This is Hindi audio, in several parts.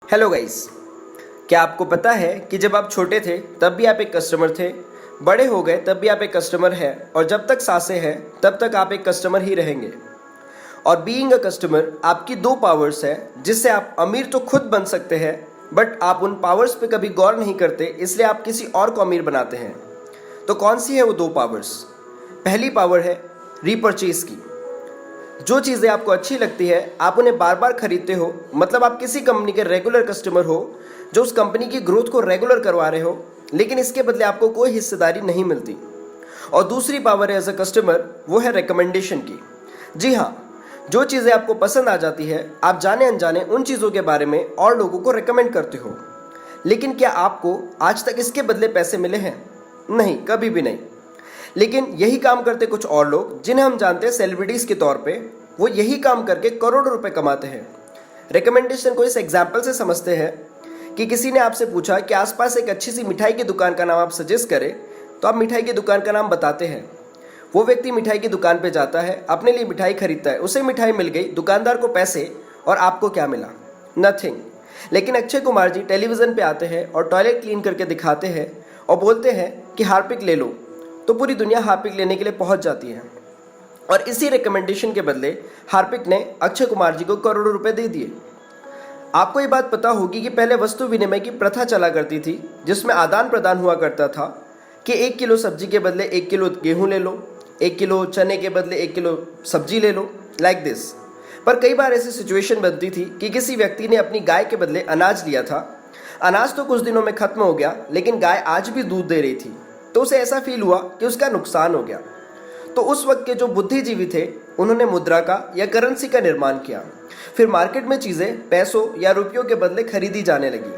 हेलो गाइस, क्या आपको पता है कि जब आप छोटे थे तब भी आप एक कस्टमर थे, बड़े हो गए तब भी आप एक कस्टमर हैं और जब तक सांसें हैं तब तक आप एक कस्टमर ही रहेंगे। और बीइंग अ कस्टमर आपकी दो पावर्स है जिससे आप अमीर तो खुद बन सकते हैं, बट आप उन पावर्स पे कभी गौर नहीं करते, इसलिए आप किसी और को अमीर बनाते हैं। तो कौन सी है वो दो पावर्स? पहली पावर है रीपर्चेज की। जो चीज़ें आपको अच्छी लगती है आप उन्हें बार बार खरीदते हो, मतलब आप किसी कंपनी के रेगुलर कस्टमर हो जो उस कंपनी की ग्रोथ को रेगुलर करवा रहे हो, लेकिन इसके बदले आपको कोई हिस्सेदारी नहीं मिलती। और दूसरी पावर है एज अ कस्टमर, वो है रिकमेंडेशन की। जी हाँ, जो चीज़ें आपको पसंद आ जाती है आप जाने अनजाने उन चीज़ों के बारे में और लोगों को रिकमेंड करते हो। लेकिन क्या आपको आज तक इसके बदले पैसे मिले हैं? नहीं, कभी भी नहीं। लेकिन यही काम करते कुछ और लोग जिन्हें हम जानते हैं सेलिब्रिटीज़ के तौर पे, वो यही काम करके करोड़ों रुपए कमाते हैं। रिकमेंडेशन को इस एग्जाम्पल से समझते हैं कि किसी ने आपसे पूछा कि आसपास एक अच्छी सी मिठाई की दुकान का नाम आप सजेस्ट करें, तो आप मिठाई की दुकान का नाम बताते हैं। वो व्यक्ति मिठाई की दुकान पे जाता है, अपने लिए मिठाई खरीदता है, उसे मिठाई मिल गई, दुकानदार को पैसे, और आपको क्या मिला? नथिंग। लेकिन अक्षय कुमार जी टेलीविज़न पे आते हैं और टॉयलेट क्लीन करके दिखाते हैं और बोलते हैं कि हार्पिक ले लो, तो पूरी दुनिया हार्पिक लेने के लिए पहुंच जाती है। और इसी रिकमेंडेशन के बदले हार्पिक ने अक्षय कुमार जी को करोड़ों रुपए दे दिए। आपको ये बात पता होगी कि पहले वस्तु विनिमय की प्रथा चला करती थी, जिसमें आदान प्रदान हुआ करता था कि 1 किलो सब्जी के बदले 1 किलो गेहूं ले लो, 1 किलो चने के बदले 1 किलो सब्जी ले लो, लाइक दिस। पर कई बार ऐसी सिचुएशन बनती थी कि किसी व्यक्ति ने अपनी गाय के बदले अनाज लिया था। अनाज तो कुछ दिनों में खत्म हो गया, लेकिन गाय आज भी दूध दे रही थी, तो उसे ऐसा फील हुआ कि उसका नुकसान हो गया। तो उस वक्त के जो बुद्धिजीवी थे उन्होंने मुद्रा का या करेंसी का निर्माण किया। फिर मार्केट में चीज़ें पैसों या रुपयों के बदले खरीदी जाने लगी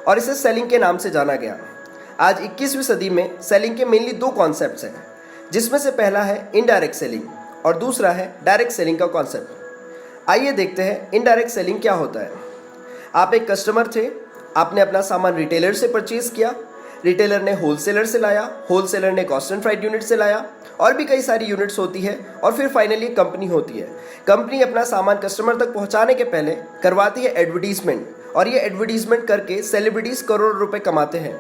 और इसे सेलिंग के नाम से जाना गया। आज 21वीं सदी में सेलिंग के मेनली दो कॉन्सेप्ट्स हैं, जिसमें से पहला है इनडायरेक्ट सेलिंग और दूसरा है डायरेक्ट सेलिंग का कॉन्सेप्ट। आइए देखते हैं इनडायरेक्ट सेलिंग क्या होता है। आप एक कस्टमर थे, आपने अपना सामान रिटेलर से परचेज किया, रिटेलर ने होलसेलर से लाया, होलसेलर ने कॉस्ट एंड फ्राइट यूनिट से लाया, और भी कई सारी यूनिट्स होती है, और फिर फाइनली कंपनी होती है। कंपनी अपना सामान कस्टमर तक पहुंचाने के पहले करवाती है एडवर्टीजमेंट, और ये एडवर्टीजमेंट करके सेलिब्रिटीज करोड़ों रुपए कमाते हैं।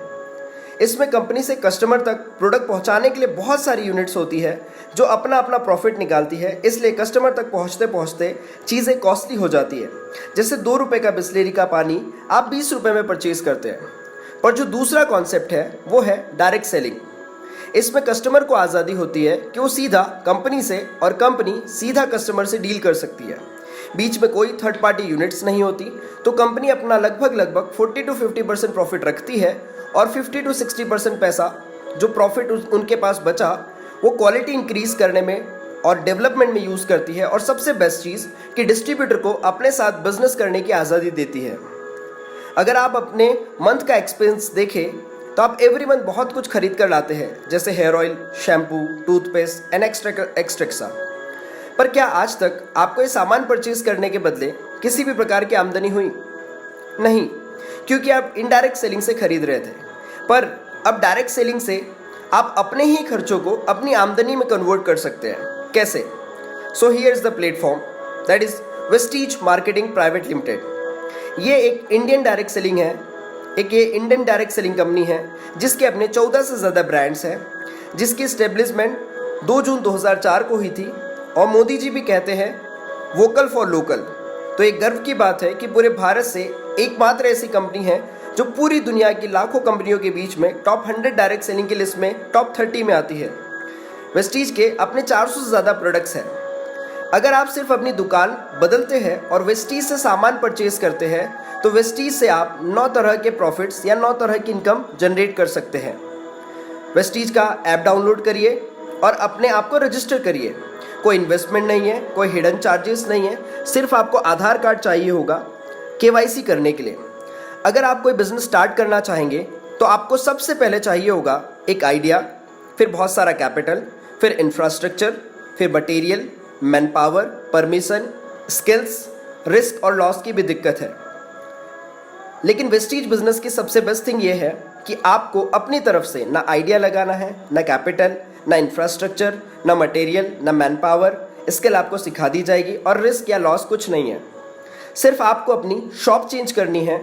इसमें कंपनी से कस्टमर तक प्रोडक्ट पहुंचाने के लिए बहुत सारी यूनिट्स होती है जो अपना अपना प्रॉफिट निकालती है, इसलिए कस्टमर तक पहुंचते पहुंचते चीज़ें कॉस्टली हो जाती है। जैसे 2 रुपये का बिस्लेरी का पानी आप 20 रुपये में परचेज करते हैं। पर जो दूसरा कॉन्सेप्ट है वो है डायरेक्ट सेलिंग। इसमें कस्टमर को आज़ादी होती है कि वो सीधा कंपनी से और कंपनी सीधा कस्टमर से डील कर सकती है। बीच में कोई थर्ड पार्टी यूनिट्स नहीं होती, तो कंपनी अपना लगभग 40 to 50% प्रॉफिट रखती है और 50 to 60% पैसा जो प्रॉफिट उनके पास बचा वो क्वालिटी इंक्रीज करने में और डेवलपमेंट में यूज़ करती है। और सबसे बेस्ट चीज़ कि डिस्ट्रीब्यूटर को अपने साथ बिजनेस करने की आज़ादी देती है। अगर आप अपने मंथ का एक्सपेंस देखें तो आप एवरी मंथ बहुत कुछ खरीद कर लाते हैं, जैसे hair oil, shampoo, toothpaste and extra. पर क्या आज तक आपको ये सामान परचेज करने के बदले किसी भी प्रकार की आमदनी हुई? नहीं, क्योंकि आप इनडायरेक्ट सेलिंग से खरीद रहे थे। पर अब डायरेक्ट सेलिंग से आप अपने ही खर्चों को अपनी आमदनी में कन्वर्ट कर सकते हैं। कैसे? So here is the platform, that is Vestige marketing private limited. ये एक इंडियन डायरेक्ट सेलिंग है, ये इंडियन डायरेक्ट सेलिंग कंपनी है जिसके अपने 14 से ज़्यादा ब्रांड्स हैं, जिसकी इस्टेब्लिशमेंट 2 जून 2004 को हुई थी। और मोदी जी भी कहते हैं वोकल फॉर लोकल। तो एक गर्व की बात है कि पूरे भारत से एकमात्र ऐसी कंपनी है जो पूरी दुनिया की लाखों कंपनियों के बीच में टॉप 100 डायरेक्ट सेलिंग की लिस्ट में टॉप 30 में आती है। वेस्टीज के अपने 400 से ज़्यादा प्रोडक्ट्स हैं। अगर आप सिर्फ अपनी दुकान बदलते हैं और वेस्टीज से सामान परचेज करते हैं तो वेस्टीज से आप 9 तरह के प्रॉफिट्स या 9 तरह की इनकम जनरेट कर सकते हैं। वेस्टीज का ऐप डाउनलोड करिए और अपने आप को रजिस्टर करिए। कोई इन्वेस्टमेंट नहीं है, कोई हिडन चार्जेस नहीं है, सिर्फ आपको आधार कार्ड चाहिए होगा KYC करने के लिए। अगर आप कोई बिजनेस स्टार्ट करना चाहेंगे तो आपको सबसे पहले चाहिए होगा एक आइडिया, फिर बहुत सारा कैपिटल, फिर इंफ्रास्ट्रक्चर, फिर material, man power, permission, skills, risk और लॉस की भी दिक्कत है। लेकिन वेस्टीज बिजनेस की सबसे बेस्ट थिंग ये है कि आपको अपनी तरफ से ना आइडिया लगाना है, ना कैपिटल, ना इंफ्रास्ट्रक्चर, ना मटेरियल, ना मैन पावर। स्किल आपको सिखा दी जाएगी और रिस्क या लॉस कुछ नहीं है। सिर्फ आपको अपनी शॉप चेंज करनी है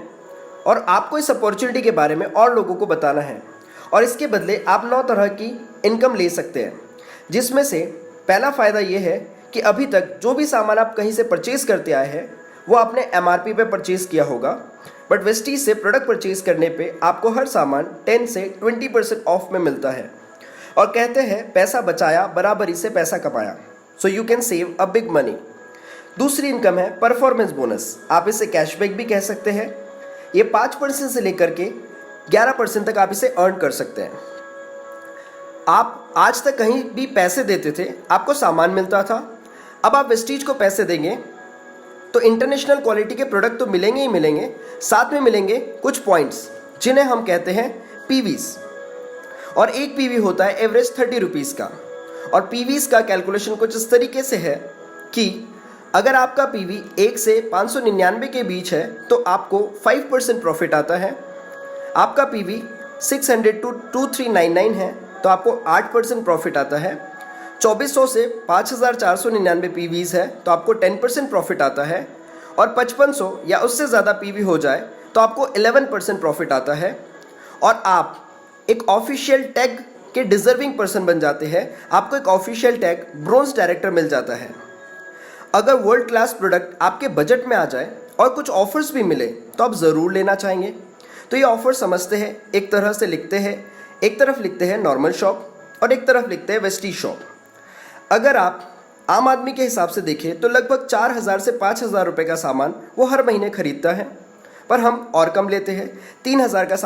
और आपको इस अपॉर्चुनिटी के बारे में और लोगों को बताना है और इसके बदले आप 9 तरह की इनकम ले सकते हैं, जिसमें से पहला फ़ायदा ये है कि अभी तक जो भी सामान आप कहीं से परचेज़ करते आए हैं वो आपने MRP पे परचेज़ किया होगा, बट वेस्टीज से प्रोडक्ट परचेज़ करने पे आपको हर सामान 10 से 20% ऑफ में मिलता है और कहते हैं पैसा बचाया बराबरी से पैसा कमाया, so you can save a big money. दूसरी इनकम है परफॉर्मेंस बोनस, आप इसे कैशबैक भी कह सकते हैं। ये 5% से लेकर के 11% तक आप इसे अर्न कर सकते हैं। आप आज तक कहीं भी पैसे देते थे, आपको सामान मिलता था, अब आप वेस्टीज को पैसे देंगे तो इंटरनेशनल क्वालिटी के प्रोडक्ट तो मिलेंगे ही मिलेंगे, साथ में मिलेंगे कुछ पॉइंट्स जिन्हें हम कहते हैं पीवीज। और एक पीवी होता है एवरेज 30 रुपीज़ का, और पीवीज का कैलकुलेशन कुछ इस तरीके से है कि अगर आपका पीवी 1 से 599 के बीच है तो आपको 5% प्रॉफिट आता है। आपका पीवी 600 टू 2399 है तो आपको 8% प्रॉफिट आता है। 2400 से 5499 पीवीज है तो आपको 10% प्रॉफिट आता है। और 5500 या उससे ज़्यादा पीवी हो जाए तो आपको 11% प्रॉफिट आता है। और आप एक ऑफिशियल टैग के डिजर्विंग पर्सन बन जाते हैं, आपको एक ऑफिशियल टैग ब्रोंज डायरेक्टर मिल जाता है। अगर वर्ल्ड क्लास प्रोडक्ट आपके बजट में आ जाए और कुछ ऑफर्स भी मिले तो आप ज़रूर लेना चाहेंगे। तो ये ऑफर समझते हैं, एक तरह से लिखते हैं, एक तरफ लिखते हैं नॉर्मल शॉप और एक तरफ लिखते हैं वेस्टीज शॉप। अगर आप आम आदमी के हिसाब से देखें तो लगभग 4000 से 5000 रुपये का सामान वो हर महीने खरीदता है, पर हम और कम लेते हैं। 3000 का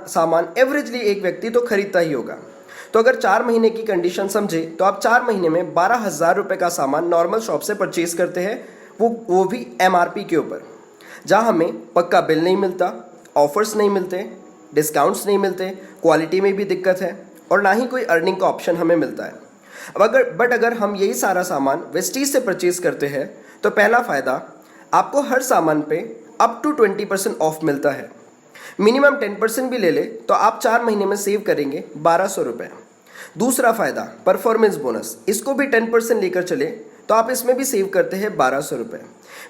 सामान एवरेजली एक व्यक्ति तो खरीदता ही होगा। तो अगर 4 महीने की कंडीशन समझे तो आप 4 महीने में 12,000 रुपये का सामान नॉर्मल शॉप से परचेज करते हैं, वो भी MRP के ऊपर, जहाँ हमें पक्का बिल नहीं मिलता, ऑफर्स नहीं मिलते, डिस्काउंट्स नहीं मिलते, क्वालिटी में भी दिक्कत है और ना ही कोई अर्निंग का ऑप्शन हमें मिलता है। अगर हम यही सारा सामान वेस्टीज से परचेज करते हैं तो पहला फ़ायदा, आपको हर सामान पे अप टू 20% ऑफ मिलता है। मिनिमम 10% भी ले ले तो आप 4 महीने में सेव करेंगे 1200 रुपये। दूसरा फ़ायदा परफॉर्मेंस बोनस, इसको भी 10% लेकर चले तो आप इसमें भी सेव करते हैं 1200 रुपये।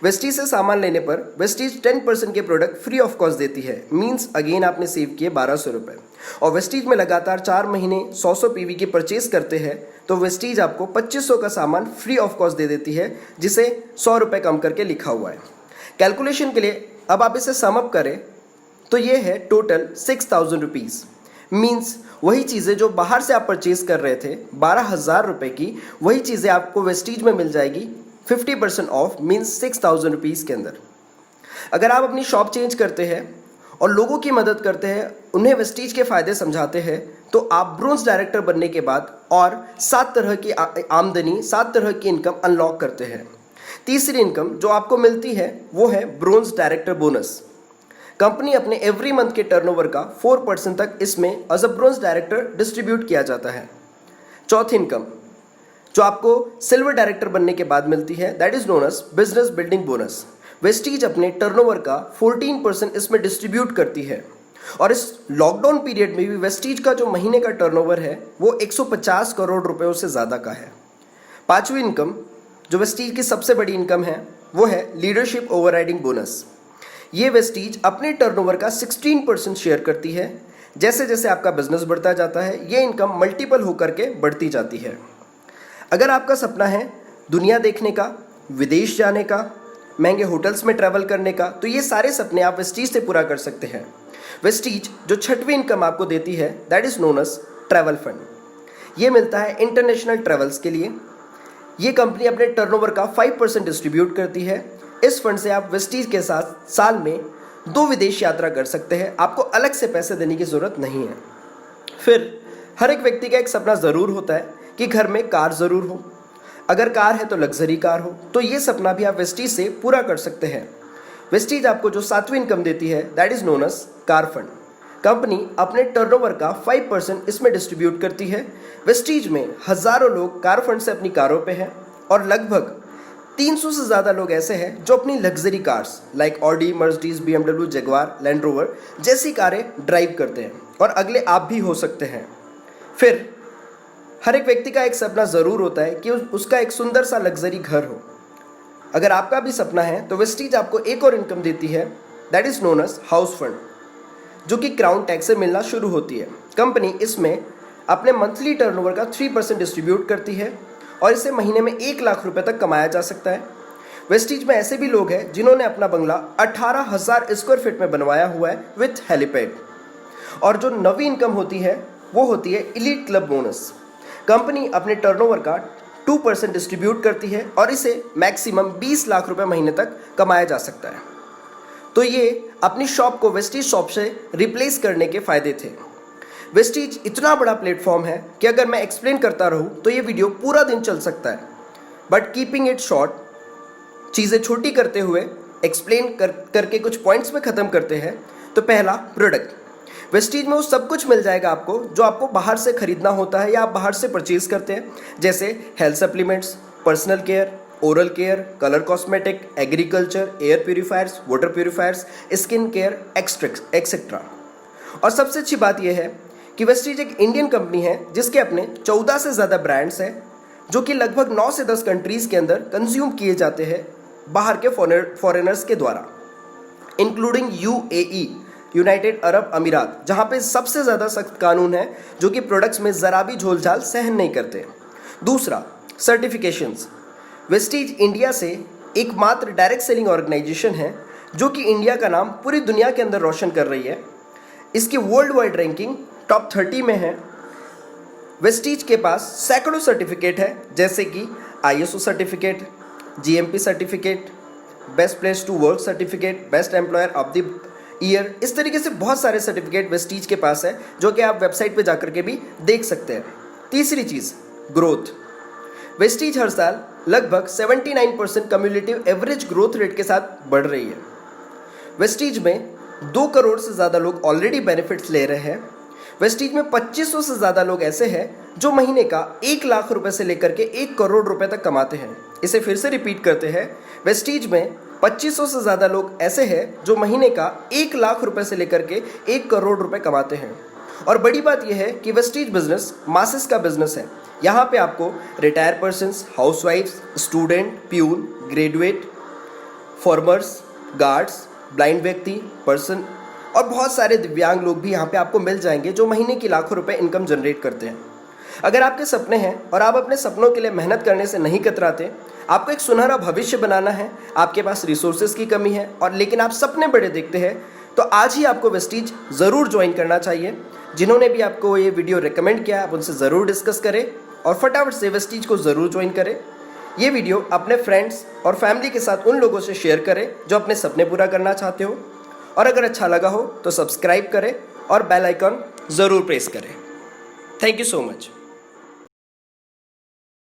वेस्टीज से सामान लेने पर वेस्टीज 10% के प्रोडक्ट फ्री ऑफ कॉस्ट देती है, मींस अगेन आपने सेव किए 1200 रुपये। और वेस्टीज में लगातार 4 महीने 100 पीवी की परचेज करते हैं तो वेस्टीज आपको 2500 का सामान फ्री ऑफ कॉस्ट दे देती है, जिसे 100 रुपये कम करके लिखा हुआ है। कैलकुलेशन के लिए अब आप इसे सम अप करें तो ये है टोटल 6000 रुपीज़। मीन्स वही चीज़ें जो बाहर से आप परचेज कर रहे थे 12,000 रुपये की, वही चीज़ें आपको वेस्टीज में मिल जाएगी 50% ऑफ, मीन्स 6000 रुपीज़ के अंदर। अगर आप अपनी शॉप चेंज करते हैं और लोगों की मदद करते हैं, उन्हें वेस्टीज के फ़ायदे समझाते हैं, तो आप ब्रोंज डायरेक्टर बनने के बाद और 7 तरह की आमदनी, 7 तरह की इनकम अनलॉक करते हैं। तीसरी इनकम जो आपको मिलती है वो है ब्रोंज डायरेक्टर बोनस। कंपनी अपने एवरी मंथ के टर्नओवर का 4% तक इसमें as a bronze director distribute किया जाता है। चौथी इनकम जो आपको सिल्वर डायरेक्टर बनने के बाद मिलती है, that is known as business building bonus. Vestige अपने टर्नओवर का 14% इसमें डिस्ट्रीब्यूट करती है और इस लॉकडाउन पीरियड में भी वेस्टीज का जो महीने का टर्नओवर है वो 150 करोड़ रुपयों से ज़्यादा का है। पांचवी इनकम जो वेस्टीज की सबसे बड़ी इनकम है वो है लीडरशिप ओवरराइडिंग बोनस। ये वेस्टीज अपने टर्नओवर का 16% शेयर करती है। जैसे जैसे आपका बिजनेस बढ़ता जाता है ये इनकम मल्टीपल होकर के बढ़ती जाती है। अगर आपका सपना है दुनिया देखने का, विदेश जाने का, महंगे होटल्स में ट्रैवल करने का, तो ये सारे सपने आप वेस्टीज से पूरा कर सकते हैं। वेस्टीज जो छठवीं इनकम आपको देती है that is known as travel fund. ये मिलता है इंटरनेशनल ट्रैवल्स के लिए। ये कंपनी अपने टर्नओवर का 5% डिस्ट्रीब्यूट करती है। इस फंड से आप वेस्टीज के साथ साल में 2 विदेश यात्रा कर सकते हैं, आपको अलग से पैसे देने की ज़रूरत नहीं है। फिर हर एक व्यक्ति का एक सपना ज़रूर होता है कि घर में कार ज़रूर हो, अगर कार है तो लग्जरी कार हो, तो ये सपना भी आप वेस्टीज से पूरा कर सकते हैं। वेस्टीज आपको जो 7वीं इनकम देती है that is known as car fund. Company अपने टर्नओवर का 5% इसमें डिस्ट्रीब्यूट करती है। वेस्टीज में हज़ारों लोग कार फंड से अपनी कारों पे हैं और लगभग 300 से ज़्यादा लोग ऐसे हैं जो अपनी luxury cars like Audi, Mercedes, BMW, Jaguar, land rover जैसी कारें ड्राइव करते हैं और अगले आप भी हो सकते हैं। फिर हर एक व्यक्ति का एक सपना ज़रूर होता है कि उसका एक सुंदर सा लग्जरी घर हो। अगर आपका भी सपना है तो वेस्टीज आपको एक और इनकम देती है that is known as house fund. जो कि क्राउन टैक्स से मिलना शुरू होती है। कंपनी इसमें अपने मंथली टर्नओवर का 3% डिस्ट्रीब्यूट करती है और इससे महीने में 1 लाख रुपए तक कमाया जा सकता है। वेस्टीज में ऐसे भी लोग हैं जिन्होंने अपना बंगला 18,000 स्क्वायर फीट में बनवाया हुआ है विथ हेलीपैड। और जो नवी इनकम होती है वो होती है एलीट क्लब बोनस। कंपनी अपने टर्नओवर का 2% डिस्ट्रीब्यूट करती है और इसे मैक्सिमम 20 लाख रुपए महीने तक कमाया जा सकता है। तो ये अपनी शॉप को वेस्टीज शॉप से रिप्लेस करने के फायदे थे। वेस्टीज इतना बड़ा प्लेटफॉर्म है कि अगर मैं एक्सप्लेन करता रहूं तो ये वीडियो पूरा दिन चल सकता है, बट कीपिंग इट शॉर्ट, चीज़ें छोटी करते हुए एक्सप्लेन करके कुछ पॉइंट्स में ख़त्म करते हैं। तो पहला, प्रोडक्ट। वेस्टीज में वो सब कुछ मिल जाएगा आपको जो आपको बाहर से खरीदना होता है या आप बाहर से परचेज करते हैं, जैसे health supplements, personal care, oral care, colour cosmetic, agriculture, air purifiers, water purifiers, skin care, etcetera. और सबसे अच्छी बात यह है कि वेस्टीज एक इंडियन कंपनी है जिसके अपने 14 से ज़्यादा ब्रांड्स हैं जो कि लगभग 9 से 10 कंट्रीज़ के अंदर कंज्यूम किए जाते हैं बाहर के फॉरेनर्स के द्वारा, इंक्लूडिंग UAE, यूनाइटेड अरब अमीरात, जहाँ पे सबसे ज़्यादा सख्त कानून है जो कि प्रोडक्ट्स में ज़रा भी झोलझाल सहन नहीं करते। दूसरा, सर्टिफिकेशंस। वेस्टीज इंडिया से एकमात्र डायरेक्ट सेलिंग ऑर्गेनाइजेशन है जो कि इंडिया का नाम पूरी दुनिया के अंदर रोशन कर रही है। इसकी वर्ल्ड वाइड रैंकिंग टॉप 30 में है। वेस्टीज के पास सैकड़ों सर्टिफिकेट है, जैसे कि ISO certificate, GMP certificate, best place to work certificate, best employer of the year. इस तरीके से बहुत सारे सर्टिफिकेट वेस्टीज के पास है जो कि आप वेबसाइट पे जाकर के भी देख सकते हैं। तीसरी चीज़, ग्रोथ। वेस्टीज हर साल लगभग 79% कम्युलेटिव एवरेज ग्रोथ रेट के साथ बढ़ रही है। वेस्टीज में 2 करोड़ से ज़्यादा लोग ऑलरेडी बेनिफिट्स ले रहे हैं। वेस्टीज में 2500 से ज़्यादा लोग ऐसे हैं जो महीने का 1 लाख रुपए से लेकर के 1 करोड़ रुपए तक कमाते हैं। इसे फिर से रिपीट करते हैं, वेस्टीज में 2500 से ज़्यादा लोग ऐसे हैं जो महीने का 1 लाख रुपए से लेकर के 1 करोड़ रुपए कमाते हैं। और बड़ी बात यह है कि वेस्टीज बिजनेस मासेस का बिजनेस है। यहाँ पे आपको रिटायर पर्सन्स, हाउसवाइफ्स, student, peon, graduate, farmers, guards, blind व्यक्ति, पर्सन और बहुत सारे दिव्यांग लोग भी यहाँ पे आपको मिल जाएंगे जो महीने की लाखों रुपए इनकम जनरेट करते हैं। अगर आपके सपने हैं और आप अपने सपनों के लिए मेहनत करने से नहीं कतराते, आपको एक सुनहरा भविष्य बनाना है, आपके पास रिसोर्सेज की कमी है और लेकिन आप सपने बड़े देखते हैं, तो आज ही आपको वेस्टीज ज़रूर ज्वाइन करना चाहिए। जिन्होंने भी आपको ये वीडियो रिकमेंड किया आप उनसे ज़रूर डिस्कस करें और फटाफट से वेस्टीज को ज़रूर ज्वाइन करें। ये वीडियो अपने फ्रेंड्स और फैमिली के साथ उन लोगों से शेयर करें जो अपने सपने पूरा करना चाहते हो, और अगर अच्छा लगा हो तो सब्सक्राइब करें और बेल आइकन ज़रूर प्रेस करें। Thank you so much.